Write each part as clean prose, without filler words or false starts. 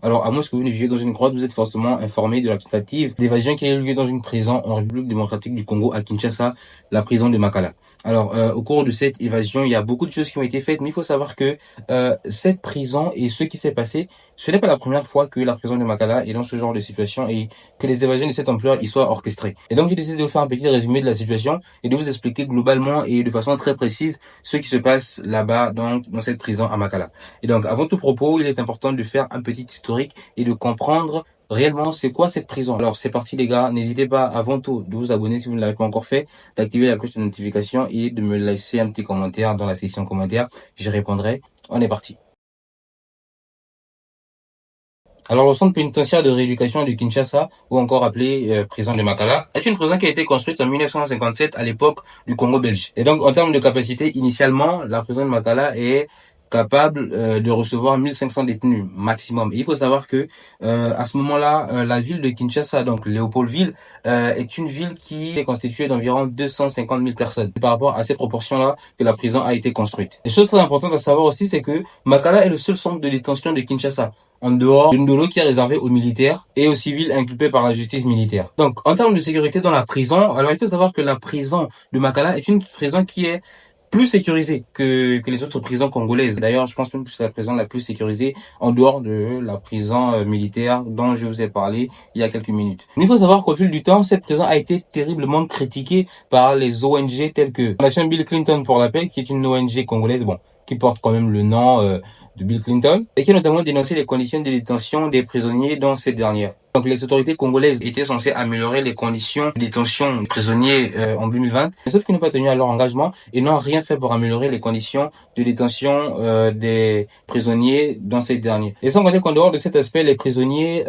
Alors, à moins que vous ne viviez dans une grotte, vous êtes forcément informé de la tentative d'évasion qui a eu lieu dans une prison en République démocratique du Congo à Kinshasa, la prison de Makala. Alors, au cours de cette évasion, il y a beaucoup de choses qui ont été faites, mais il faut savoir que cette prison et ce qui s'est passé, ce n'est pas la première fois que la prison de Makala est dans ce genre de situation et que les évasions de cette ampleur y soient orchestrées. Et donc, j'ai décidé de vous faire un petit résumé de la situation et de vous expliquer globalement et de façon très précise ce qui se passe là-bas dans cette prison à Makala. Et donc, avant tout propos, il est important de faire un petit historique et de comprendre réellement c'est quoi cette prison. Alors, c'est parti les gars, n'hésitez pas avant tout de vous abonner si vous ne l'avez pas encore fait, d'activer la cloche de notification et de me laisser un petit commentaire dans la section commentaires. J'y répondrai. On est parti. Alors, le centre pénitentiaire de rééducation de Kinshasa, ou encore appelé prison de Makala, est une prison qui a été construite en 1957 à l'époque du Congo belge. Et donc, en termes de capacité, initialement, la prison de Makala est capable de recevoir 1500 détenus maximum. Et il faut savoir que à ce moment-là, la ville de Kinshasa, donc Léopoldville, est une ville qui est constituée d'environ 250 000 personnes. Par rapport à ces proportions-là que la prison a été construite. Et chose très importante à savoir aussi, c'est que Makala est le seul centre de détention de Kinshasa, en dehors d'une Ndolo qui est réservée aux militaires et aux civils inculpés par la justice militaire. Donc, en termes de sécurité dans la prison, alors il faut savoir que la prison de Makala est une prison qui est plus sécurisée que les autres prisons congolaises. D'ailleurs, je pense même que c'est la prison la plus sécurisée en dehors de la prison militaire dont je vous ai parlé il y a quelques minutes. Mais il faut savoir qu'au fil du temps, cette prison a été terriblement critiquée par les ONG telles que la Fondation Bill Clinton pour la paix, qui est une ONG congolaise, qui porte quand même le nom de Bill Clinton, et qui a notamment dénoncé les conditions de détention des prisonniers dans cette dernière. Donc les autorités congolaises étaient censées améliorer les conditions de détention des prisonniers en 2020, mais sauf qu'ils n'ont pas tenu à leur engagement et n'ont rien fait pour améliorer les conditions de détention des prisonniers dans ces derniers. Et sans compter qu'en dehors de cet aspect, les prisonniers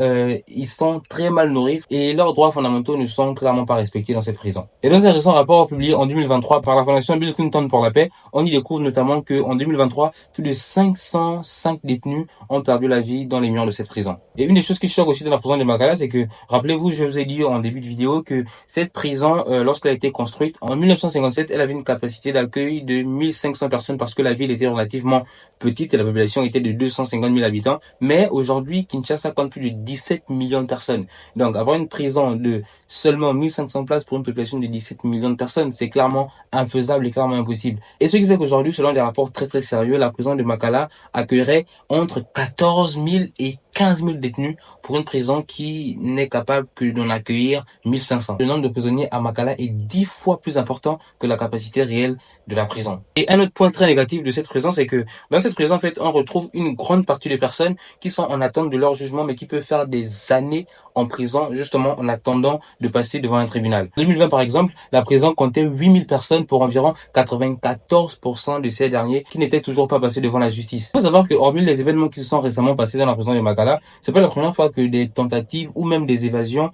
ils sont très mal nourris et leurs droits fondamentaux ne sont clairement pas respectés dans cette prison. Et dans un récent rapport publié en 2023 par la Fondation Bill Clinton pour la paix, on y découvre notamment qu'en 2023, plus de 505 détenus ont perdu la vie dans les murs de cette prison. Et une des choses qui choque aussi dans la prison de Makala, c'est que, rappelez-vous, je vous ai dit en début de vidéo que cette prison, lorsqu'elle a été construite en 1957, elle avait une capacité d'accueil de 1500 personnes parce que la ville était relativement petite et la population était de 250 000 habitants. Mais aujourd'hui, Kinshasa compte plus de 17 millions de personnes. Donc, avoir une prison de seulement 1500 places pour une population de 17 millions de personnes, c'est clairement infaisable et clairement impossible. Et ce qui fait qu'aujourd'hui, selon des rapports très très sérieux, la prison de Makala accueillerait entre 14 000 et 15 000 détenus pour une prison qui n'est capable que d'en accueillir 1500. Le nombre de prisonniers à Makala est 10 fois plus important que la capacité réelle de la prison. Et un autre point très négatif de cette prison, c'est que dans cette prison, en fait, on retrouve une grande partie de personnes qui sont en attente de leur jugement, mais qui peuvent faire des années en prison, justement en attendant de passer devant un tribunal. En 2020, par exemple, la prison comptait 8000 personnes pour environ 94% de ces derniers qui n'étaient toujours pas passés devant la justice. Il faut savoir que, hormis les événements qui se sont récemment passés dans la prison de Makala, c'est pas la première fois que des tentatives ou même des évasions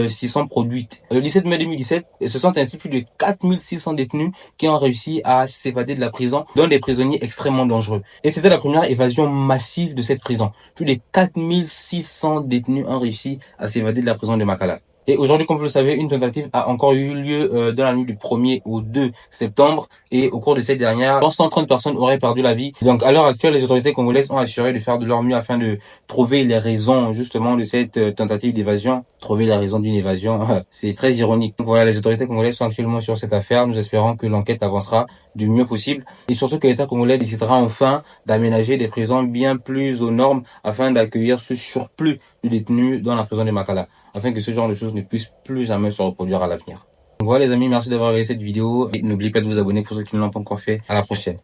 s'y sont produites. Le 17 mai 2017, ce sont ainsi plus de 4600 détenus qui ont réussi à s'évader de la prison, dont des prisonniers extrêmement dangereux. Et c'était la première évasion massive de cette prison. Plus de 4600 détenus ont réussi à s'évader de la prison de Makala. Et aujourd'hui, comme vous le savez, une tentative a encore eu lieu dans la nuit du 1er au 2 septembre. Et au cours de cette dernière, 130 personnes auraient perdu la vie. Donc à l'heure actuelle, les autorités congolaises ont assuré de faire de leur mieux afin de trouver les raisons justement de cette tentative d'évasion. Trouver les raisons d'une évasion, c'est très ironique. Donc voilà, les autorités congolaises sont actuellement sur cette affaire. Nous espérons que l'enquête avancera du mieux possible. Et surtout que l'État congolais décidera enfin d'aménager des prisons bien plus aux normes afin d'accueillir ce surplus de détenus dans la prison de Makala, afin que ce genre de choses ne puisse plus jamais se reproduire à l'avenir. Donc voilà les amis, merci d'avoir regardé cette vidéo et n'oubliez pas de vous abonner pour ceux qui ne l'ont pas encore fait. À la prochaine.